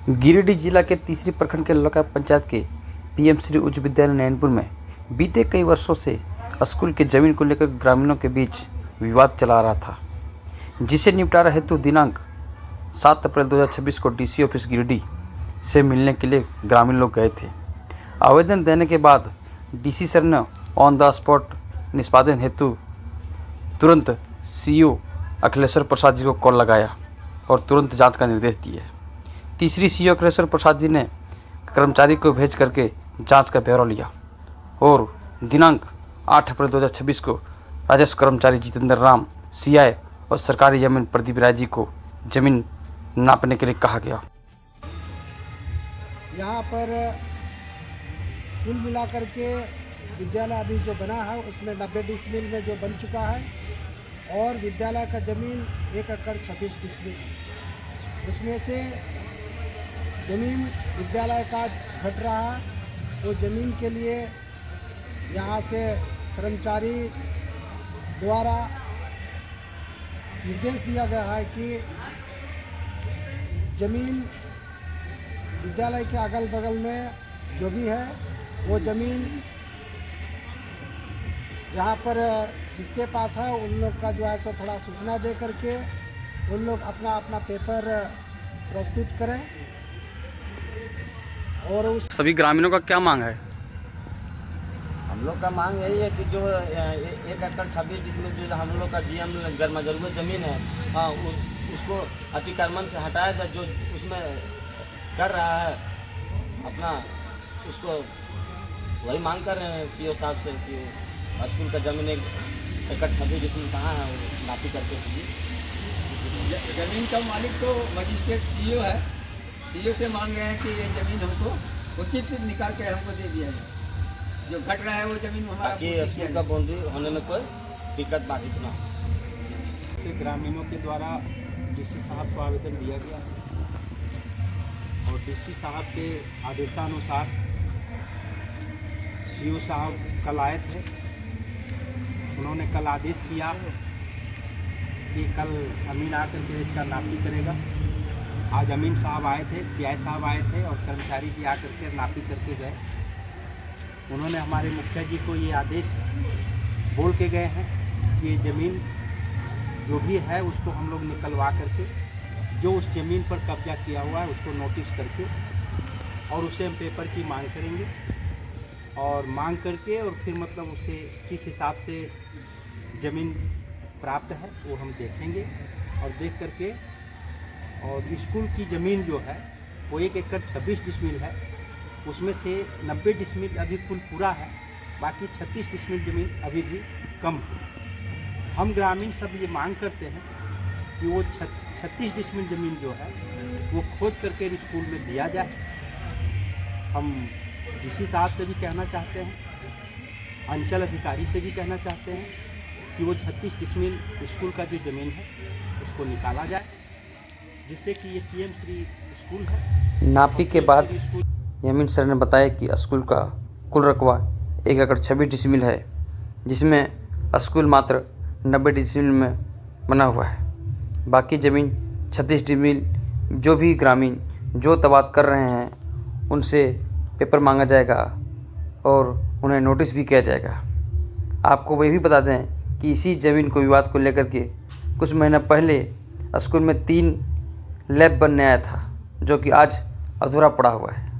गिरिडीह जिला के तीसरी प्रखंड के लौका पंचायत के पीएम श्री उच्च विद्यालय नैनपुर में बीते कई वर्षों से स्कूल की जमीन को लेकर ग्रामीणों के बीच विवाद चला आ रहा था, जिसे निपटारा हेतु दिनांक 7 अप्रैल 2026 को डीसी ऑफिस गिरिडीह से मिलने के लिए ग्रामीण लोग गए थे। आवेदन देने के बाद डीसी सर ने ऑन द स्पॉट निष्पादन हेतु तुरंत सीईओ अखिलेश्वर प्रसाद जी को कॉल लगाया और तुरंत जांच का निर्देश दिए। तीसरी सीईओ अखिलेश्वर प्रसाद जी ने कर्मचारी को भेज करके जांच का ब्यौरा लिया और दिनांक 8 अप्रैल 2026 को राजस्व कर्मचारी जितेंद्र राम सीआई और सरकारी जमीन प्रदीप राय जी को जमीन नापने के लिए कहा गया। यहाँ पर कुल मिलाकर के विद्यालय अभी जो बना है उसमें 90 डिसमिल में जो बन चुका है और विद्यालय का ज़मीन 1 एकड़ 26 डिसमिल, उसमें से ज़मीन विद्यालय का घट रहा है। वो ज़मीन के लिए यहाँ से कर्मचारी द्वारा निर्देश दिया गया है कि ज़मीन विद्यालय के अगल बगल में जो भी है वो ज़मीन जहाँ पर जिसके पास है उन लोग का जो है सो थोड़ा सूचना दे करके उन लोग अपना अपना पेपर प्रस्तुत करें। और उस सभी ग्रामीणों का क्या मांग है? हम लोग का मांग यही है कि जो 1 एकड़ 26 डिसमिल जो हम लोग का जीएम गर्मा जरूरत ज़मीन है, हाँ उसको अतिक्रमण से हटाया जाए। जो उसमें कर रहा है अपना उसको वही मांग कर रहे हैं सीईओ साहब से कि स्कूल का ज़मीन 1 एकड़ 26 डिसमिल कहाँ है वो नापी करके दीजिए। ज़मीन का मालिक तो मजिस्ट्रेट सीईओ है, सीईओ से मांग रहे हैं कि ये ज़मीन हमको उचित निकाल के हमको दे दिया जाए। जो घट रहा है वो ज़मीन हमारा ताकि स्कूल का बाउंड्री होने में कोई दिक्कत बाधित ना हो। से ग्रामीणों के द्वारा डीसी साहब को आवेदन दिया गया और डीसी साहब के आदेशानुसार सीईओ साहब कल आए थे। उन्होंने कल आदेश किया कि कल अमीन आकर के इसका नापी करेगा। आज अमीन साहब आए थे, सीआई साहब आए थे और कर्मचारी भी आकर के नापी करके गए। उन्होंने हमारे मुखिया जी को ये आदेश बोल के गए हैं कि ये ज़मीन जो भी है उसको हम लोग निकलवा करके जो उस ज़मीन पर कब्जा किया हुआ है उसको नोटिस करके और उसे हम पेपर की मांग करेंगे और मांग करके और फिर मतलब उसे किस हिसाब से ज़मीन प्राप्त है वो हम देखेंगे और देख करके और स्कूल की ज़मीन जो है वो 1 एकड़ 26 डिसमिल है, उसमें से 90 डिसमिल अभी कुल पूरा है, बाकी 36 डिसमिल ज़मीन अभी भी कम है। हम ग्रामीण सब ये मांग करते हैं कि वो 36 डिसमिल ज़मीन जो है वो खोज करके स्कूल में दिया जाए। हम डीसी साहब से भी कहना चाहते हैं, अंचल अधिकारी से भी कहना चाहते हैं कि वो 36 डिसमिल स्कूल का जो ज़मीन है उसको निकाला जाए, जिससे कि ये पीएम श्री स्कूल है। नापी के बाद यमीन सर ने बताया कि स्कूल का कुल रकबा 1 एकड़ 26 डिसमिल है, जिसमें स्कूल मात्र 90 डिसमिल में बना हुआ है। बाकी ज़मीन 36 डिसमिल जो भी ग्रामीण जो तबाद कर रहे हैं उनसे पेपर मांगा जाएगा और उन्हें नोटिस भी किया जाएगा। आपको वही भी बता दें कि इसी ज़मीन को विवाद को लेकर के कुछ महीना पहले स्कूल में 3 लैब बनने आया था, जो कि आज अधूरा पड़ा हुआ है।